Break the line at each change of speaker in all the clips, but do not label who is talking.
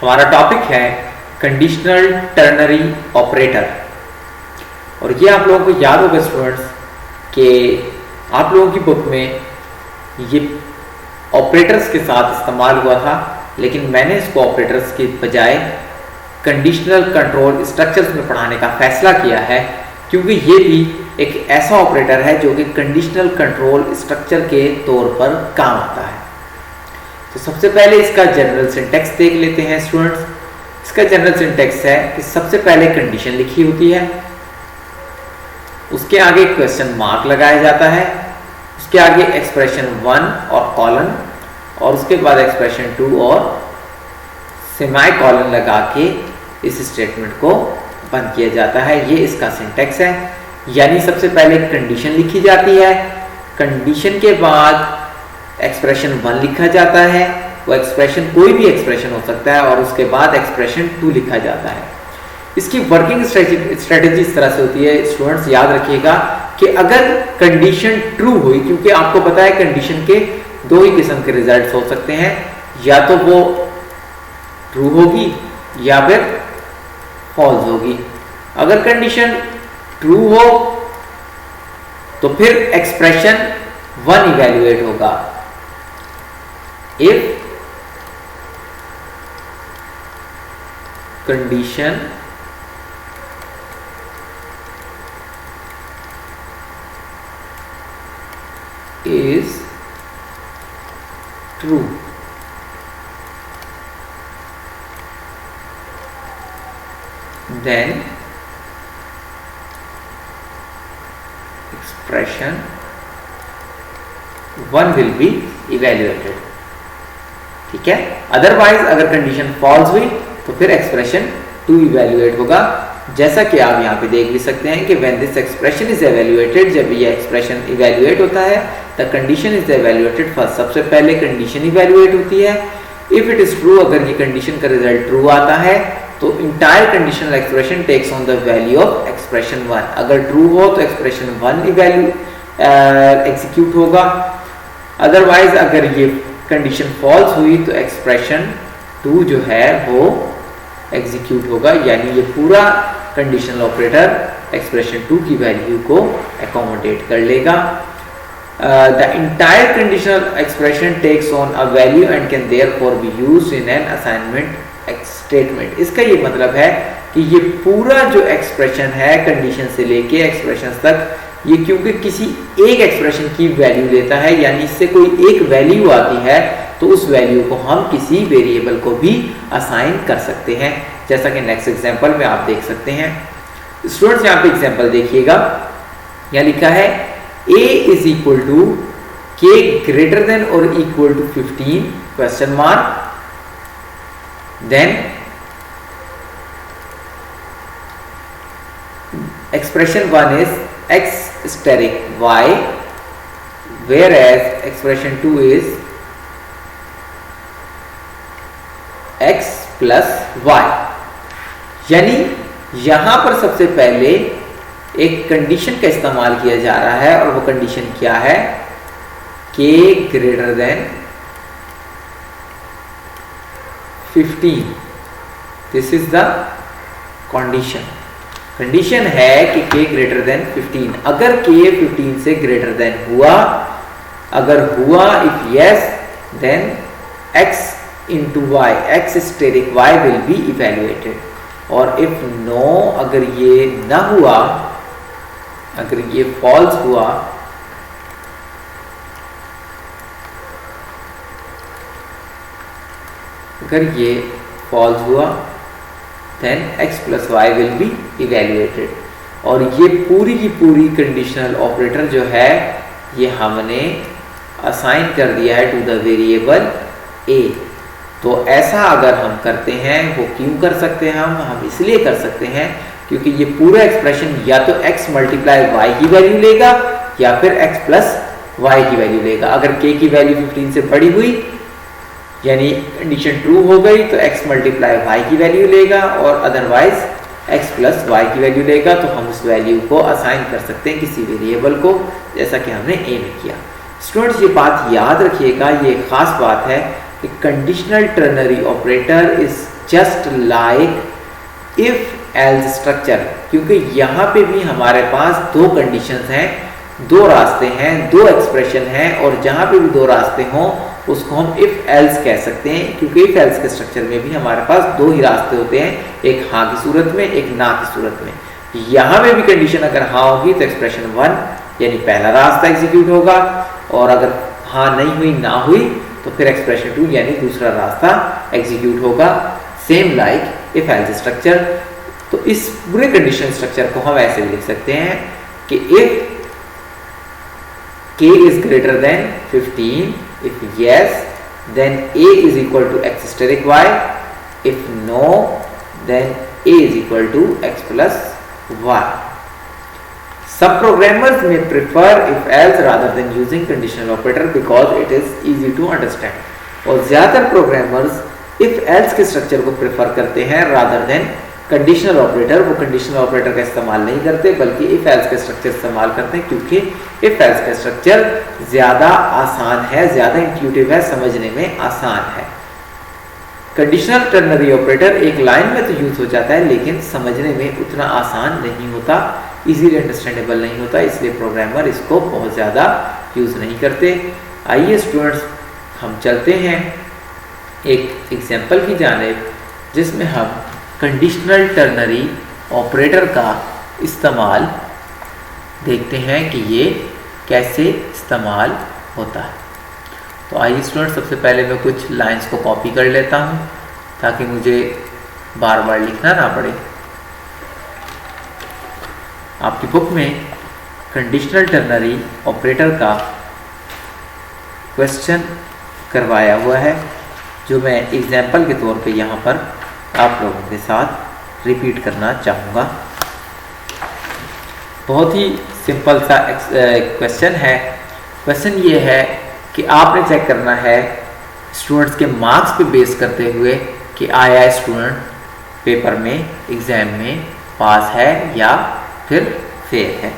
हमारा टॉपिक है conditional ternary operator. और ये आप लोगों को याद होगा स्टूडेंट्स कि आप लोगों की बुक में ये ऑपरेटर्स के साथ इस्तेमाल हुआ था, लेकिन मैंने इसको ऑपरेटर्स के बजाय कंडीशनल कंट्रोल स्ट्रक्चर्स में पढ़ाने का फैसला किया है, क्योंकि ये भी एक ऐसा ऑपरेटर है जो कि कंडीशनल कंट्रोल स्ट्रक्चर के तौर पर काम आता है। तो सबसे पहले इसका जनरल सिंटैक्स देख लेते हैं स्टूडेंट्स। इसका जनरल सिंटैक्स है कि सबसे पहले कंडीशन लिखी होती है, उसके आगे क्वेश्चन मार्क लगाया जाता है, उसके आगे एक्सप्रेशन 1 और कॉलन, और उसके बाद एक्सप्रेशन 2 और सेमी कॉलन लगा के इस स्टेटमेंट को बंद किया जाता है। ये इसका सिंटैक्स है। यानी सबसे पहले कंडीशन लिखी जाती है, कंडीशन के बाद एक्सप्रेशन 1 लिखा जाता है, वो एक्सप्रेशन कोई भी एक्सप्रेशन हो सकता है, और उसके बाद एक्सप्रेशन 2 लिखा जाता है। इसकी वर्किंग स्ट्रेटेजी इस तरह से होती है स्टूडेंट्स, याद रखिएगा कि अगर कंडीशन ट्रू हुई, क्योंकि आपको पता है कंडीशन के दो ही किस्म के रिजल्ट्स हो सकते हैं, या तो वो ट्रू होगी या फिर फॉल्स होगी। अगर कंडीशन ट्रू हो तो फिर एक्सप्रेशन 1 इवैल्यूएट होगा। If condition is true, then expression 1 will be evaluated। ठीक है। अदरवाइज अगर कंडीशन फॉल्स हुई तो फिर एक्सप्रेशन 2 इवैल्यूएट होगा, जैसा कि आप यहाँ पे देख भी सकते हैं कि when this expression is evaluated, जब ये एक्सप्रेशन इवैल्यूएट होता है the condition is evaluated first, सबसे पहले कंडीशन इवैल्यूएट होती है। if it is true, अगर ये कंडीशन का रिजल्ट ट्रू आता है तो entire conditional expression takes on the value of expression 1। अगर ट्रू हो तो एक्सप्रेशन 1 एग्जीक्यूट होगा। अदरवाइज अगर ये कंडीशन फॉल्स हुई तो एक्सप्रेशन 2 जो है वो एग्जीक्यूट होगा। यानी ये पूरा कंडीशनल ऑपरेटर एक्सप्रेशन 2 की वैल्यू को अकोमोडेट कर लेगा। The entire conditional expression takes on a value and can therefore be used in an assignment statement। इसका ये मतलब है कि ये पूरा जो एक्सप्रेशन है कंडीशन से लेके एक्सप्रेशन तक, ये क्योंकि किसी एक एक्सप्रेशन की वैल्यू लेता है, यानी इससे कोई एक वैल्यू आती है तो उस वैल्यू को हम किसी वेरिएबल को भी असाइन कर सकते हैं, जैसा कि नेक्स्ट एग्जांपल में आप देख सकते हैं। स्टूडेंट्स यहाँ पे एग्जांपल देखिएगा, यहाँ लिखा है a is equal to k greater than or equal to 15 question mark, then expression 1 is x steric y, whereas expression 2 is x plus y। यानी यहां पर सबसे पहले एक कंडीशन का इस्तेमाल किया जा रहा है, और वो कंडीशन क्या है, k greater than 15। This is the condition. Condition है कि k ग्रेटर देन 15। अगर k 15 से ग्रेटर देन हुआ, अगर हुआ if yes, then x into Y, x asterisk y will be evaluated. और इफ नो, अगर ये ना हुआ, अगर ये फॉल्स हुआ, अगर ये फॉल्स हुआ, then x plus Y will be evaluated. और ये पूरी की पूरी कंडीशनल ऑपरेटर जो है ये हमने असाइन कर दिया है टू द वेरिएबल a। तो ऐसा अगर हम करते हैं, वो क्यों कर सकते हैं हम इसलिए कर सकते हैं क्योंकि ये पूरा एक्सप्रेशन या तो x मल्टीप्लाई वाई की वैल्यू लेगा या फिर x प्लस वाई की वैल्यू लेगा। अगर k की वैल्यू 15 से बड़ी हुई यानी कंडीशन ट्रू हो गई तो x मल्टीप्लाई वाई की वैल्यू लेगा, और अदरवाइज x प्लस वाई की वैल्यू लेगा। तो हम उस वैल्यू को असाइन कर सकते हैं किसी वेरिएबल को, जैसा कि हमने a में किया। स्टूडेंट्स ये बात याद रखिएगा, ये खास बात है कि conditional ternary operator is just like if else structure, क्योंकि यहाँ पे भी हमारे पास दो कंडीशंस हैं, दो रास्ते हैं, दो एक्सप्रेशन हैं, और जहाँ पे भी दो रास्ते हों उसको हम इफ एल्स कह सकते हैं, क्योंकि इफ एल्स के स्ट्रक्चर में भी हमारे पास दो ही रास्ते होते हैं, एक हाँ की सूरत में, एक ना की सूरत में। यहाँ में भी कंडीशन अगर हाँ होगी तो एक्सप्रेशन 1 यानी पहला रास्ता एग्जीक्यूट होगा, और अगर हाँ नहीं हुई, ना हुई, तो फिर एक्सप्रेशन 2 यानी दूसरा रास्ता एग्जीक्यूट होगा। Same like if else structure. तो इस पूरे कंडीशन स्ट्रक्चर को हम ऐसे लिख सकते हैं कि if k is greater than 15, if yes then a is equal to x asterisk y, if no then a is equal to x plus y. Some programmers may prefer if else rather than using conditional operator because it is easy to understand. और ज़्यादातर programmers if else के structure को prefer करते हैं rather than conditional operator. वो conditional operator का इस्तेमाल नहीं करते बल्कि इफ एल्स का स्ट्रक्चर इस्तेमाल करते हैं, क्योंकि इफ एल्स का स्ट्रक्चर ज़्यादा आसान है, ज़्यादा इंट्यूटिव है, समझने में आसान है। कंडीशनल टर्नरी ऑपरेटर एक लाइन में तो यूज हो जाता है लेकिन समझने में उतना आसान नहीं होता, इजीली अंडरस्टैंडेबल नहीं होता, इसलिए प्रोग्रामर इसको बहुत ज़्यादा यूज़ नहीं करते। आइए स्टूडेंट्स हम चलते हैं एक एग्जाम्पल की जानिब जिसमें हम कंडीशनल टर्नरी ऑपरेटर का इस्तेमाल देखते हैं कि ये कैसे इस्तेमाल होता है। तो आइए स्टूडेंट सबसे पहले मैं कुछ लाइंस को कॉपी कर लेता हूँ ताकि मुझे बार बार लिखना ना पड़े। आपकी बुक में कंडीशनल टर्नरी ऑपरेटर का क्वेश्चन करवाया हुआ है जो मैं एग्जाम्पल के तौर पे यहाँ पर आप लोगों के साथ रिपीट करना चाहूँगा। बहुत ही सिंपल सा क्वेश्चन है। क्वेश्चन ये है कि आपने चेक करना है स्टूडेंट्स के मार्क्स पे बेस करते हुए कि आया स्टूडेंट पेपर में एग्ज़ाम में पास है या फिर फेल है।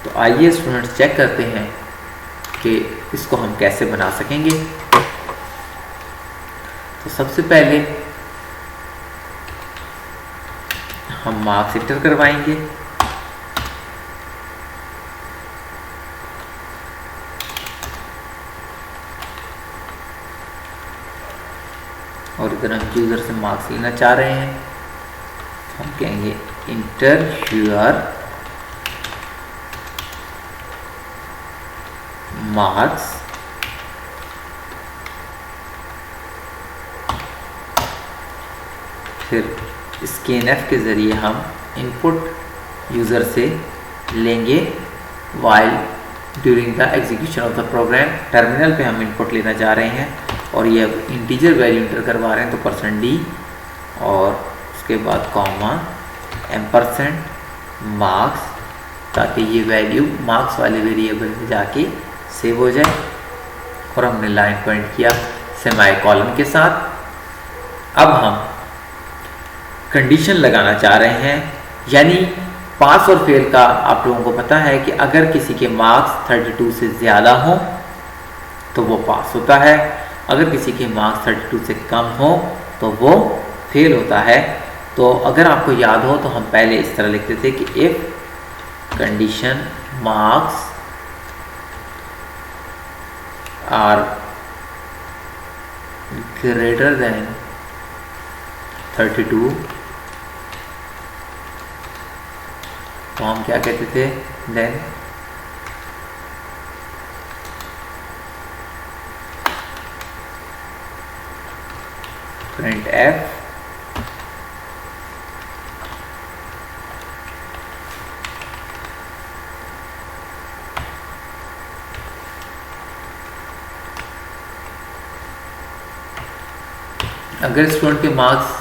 तो आइए स्टूडेंट्स चेक करते हैं कि इसको हम कैसे बना सकेंगे। तो सबसे पहले हम मार्क्स एंटर करवाएंगे। और इधर हम यूज़र से मार्क्स लेना चाह रहे हैं, हम कहेंगे इंटर योर मार्क्स फिर स्कैनएफ के ज़रिए हम इनपुट यूज़र से लेंगे while during the execution of the program. Terminal पे हम इनपुट लेना चाह रहे हैं और ये इंटीजर वैल्यू इंटर करवा रहे हैं तो %d और उसके बाद कॉमा एम्परसेंट मार्क्स, ताकि ये वैल्यू मार्क्स वाले वेरिएबल में जाके सेव हो जाए। और हमने लाइन पॉइंट किया सेमी कॉलन के साथ। अब हम कंडीशन लगाना चाह रहे हैं, यानी पास और फेल का आप लोगों को पता है कि अगर किसी के मार्क्स 32 से ज़्यादा हों तो वो पास होता है, अगर किसी के मार्क्स 32 से कम हो तो वो फेल होता है। तो अगर आपको याद हो तो हम पहले इस तरह लिखते थे कि if condition marks are greater than 32 तो हम क्या कहते थे, देन प्रिंट एफ अगर स्टूडेंट के मार्क्स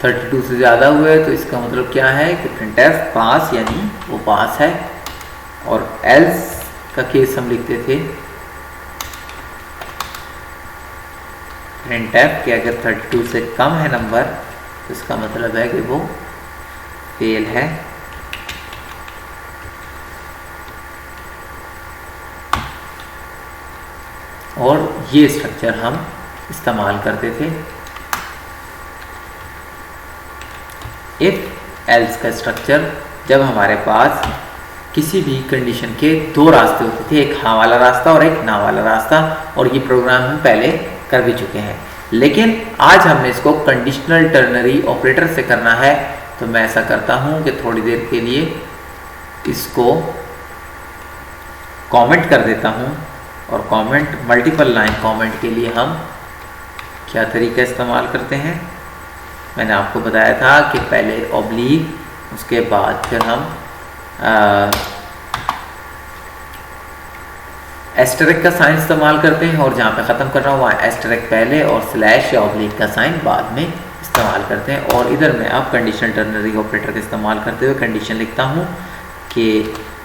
32 से ज़्यादा हुए तो इसका मतलब क्या है कि प्रिंट एफ पास यानी वो पास है। और एल्स का केस हम लिखते थे प्रिंट एफ कि अगर 32 से कम है नंबर तो इसका मतलब है कि वो फेल है। और ये स्ट्रक्चर हम इस्तेमाल करते थे। इफ एल्स का स्ट्रक्चर जब हमारे पास किसी भी कंडीशन के दो रास्ते होते थे, एक हाँ वाला रास्ता और एक ना वाला रास्ता, और ये प्रोग्राम हम पहले कर भी चुके हैं। लेकिन आज हमने इसको कंडीशनल टर्नरी ऑपरेटर से करना है, तो मैं ऐसा करता हूँ कि थोड़ी देर के लिए इसको कमेंट कर देता हूँ, और कमेंट मल्टीपल लाइन कमेंट के लिए हम क्या तरीका इस्तेमाल करते हैं। मैंने आपको बताया था कि पहले ऑब्लिक, उसके बाद फिर हम एस्टरिक का साइन इस्तेमाल करते हैं, और जहाँ पे ख़त्म कर रहा हूँ वहाँ एस्टरिक पहले और स्लैश या ऑब्लिक का साइन बाद में इस्तेमाल करते हैं। और इधर मैं अब कंडीशनल टर्नरी ऑपरेटर का इस्तेमाल करते हुए कंडीशन लिखता हूँ कि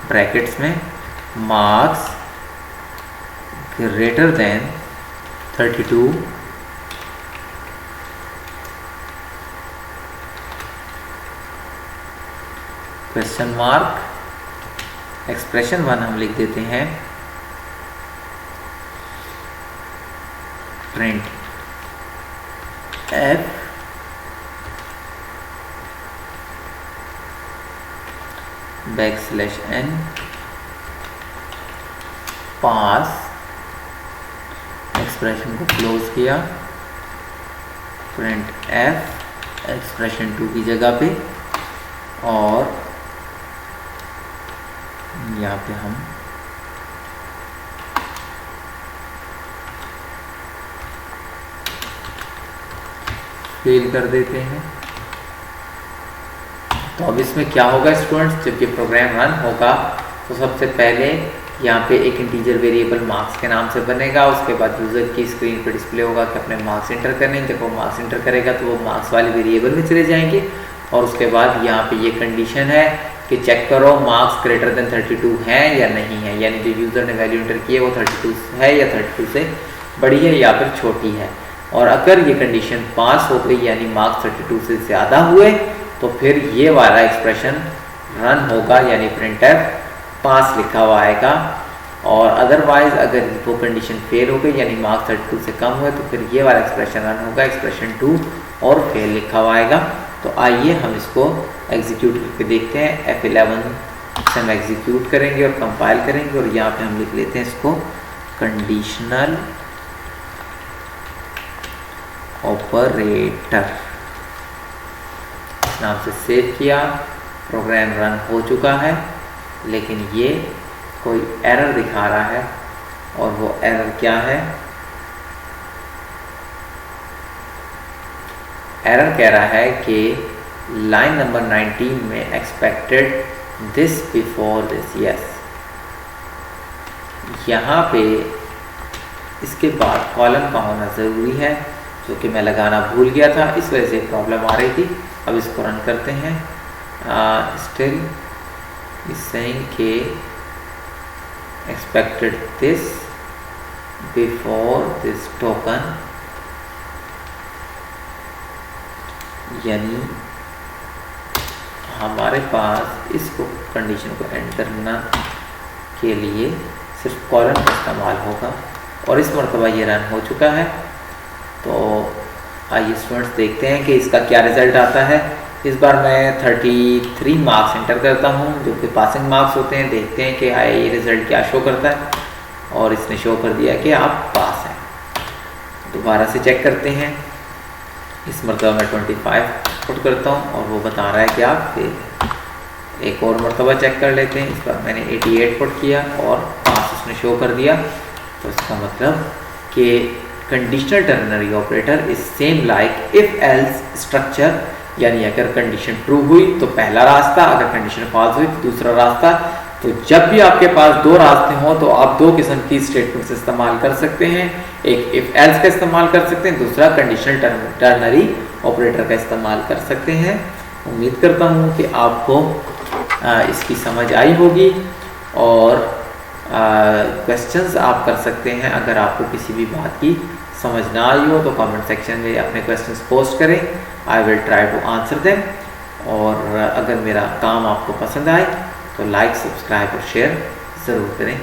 ब्रैकेट्स में marks greater than 32 question mark, expression 1 हम लिख देते हैं प्रिंट एफ \n पास, एक्सप्रेशन को क्लोज किया, प्रिंट एफ एक्सप्रेशन 2 की जगह पे, और यहाँ पे हम फेल कर देते हैं। तो अब इसमें क्या होगा स्टूडेंट्स, जब ये प्रोग्राम रन होगा तो सबसे पहले यहाँ पे एक इंटीजर वेरिएबल मार्क्स के नाम से बनेगा। उसके बाद यूज़र की स्क्रीन पर डिस्प्ले होगा कि अपने मार्क्स इंटर करने। जब वो मार्क्स इंटर करेगा तो वो मार्क्स वाले वेरिएबल में चले जाएंगे, और उसके बाद यहाँ पे ये कंडीशन है कि चेक करो मार्क्स ग्रेटर देन 32 है या नहीं है, यानी जो यूज़र ने वैल्यू इंटर की है वो 32 है या 32 से बड़ी है या फिर छोटी है। और अगर ये कंडीशन पास हो गई, यानी मार्क्स 32 से ज़्यादा हुए, तो फिर ये वाला एक्सप्रेशन रन होगा, यानी प्रिंट एफ पास लिखा हुआ आएगा। और अदरवाइज अगर वो कंडीशन फेल हो गई, यानी मार्क्स 32 से कम हुए, तो फिर ये वाला एक्सप्रेशन रन होगा, एक्सप्रेशन 2 और फेल लिखा हुआ आएगा। तो आइए हम इसको एग्जीक्यूट करके देखते हैं। F11 से हम एग्जीक्यूट करेंगे और कंपाइल करेंगे, और यहाँ पे हम लिख लेते हैं इसको कंडीशनल ऑपरेटर नाम से सेव किया। प्रोग्राम रन हो चुका है, लेकिन ये कोई एरर दिखा रहा है, और वो एरर क्या है, एरर कह रहा है कि लाइन नंबर 19 में expected this before this. Yes, यहाँ पे इसके बाद कॉलम का होना ज़रूरी है, जो कि मैं लगाना भूल गया था, इस वजह से प्रॉब्लम आ रही थी। अब इसको रन करते हैं। स्टिल इज सेइंग कि expected this before this token, यानी हमारे पास इसको कंडीशन को एंटर करना के लिए सिर्फ कॉलम का इस्तेमाल होगा, और इस मरतबा ये रन हो चुका है। तो आइए स्टूडेंट्स देखते हैं कि इसका क्या रिज़ल्ट आता है। इस बार मैं 33 मार्क्स एंटर करता हूँ, जो कि पासिंग मार्क्स होते हैं। देखते हैं कि ये रिज़ल्ट क्या शो करता है, और इसने शो कर दिया कि आप पास हैं। दोबारा से चेक करते हैं। इस मरतबा मैं 25 पुट करता हूँ, और वो बता रहा है कि आप फेल हैं। एक और मरतबा चेक कर लेते हैं। इस बार मैंने 88 पुट किया और पास उसने शो कर दिया। तो इसका मतलब कि conditional ternary operator is same like if else structure, यानी अगर कंडीशन ट्रू हुई तो पहला रास्ता, अगर कंडीशन फॉल्स हुई तो दूसरा रास्ता। तो जब भी आपके पास दो रास्ते हों तो आप दो किस्म की स्टेटमेंट्स इस्तेमाल कर सकते हैं। एक इफ एल्स का इस्तेमाल कर सकते हैं, दूसरा कंडीशनल टर्नरी ऑपरेटर का इस्तेमाल कर सकते हैं। उम्मीद करता हूँ कि आपको इसकी समझ आई होगी, और क्वेश्चंस आप कर सकते हैं। अगर आपको किसी भी बात की समझ ना आई हो तो कमेंट सेक्शन में अपने क्वेश्चंस पोस्ट करें। I will try to answer them. और अगर मेरा काम आपको पसंद आए तो लाइक, सब्सक्राइब और शेयर ज़रूर करें।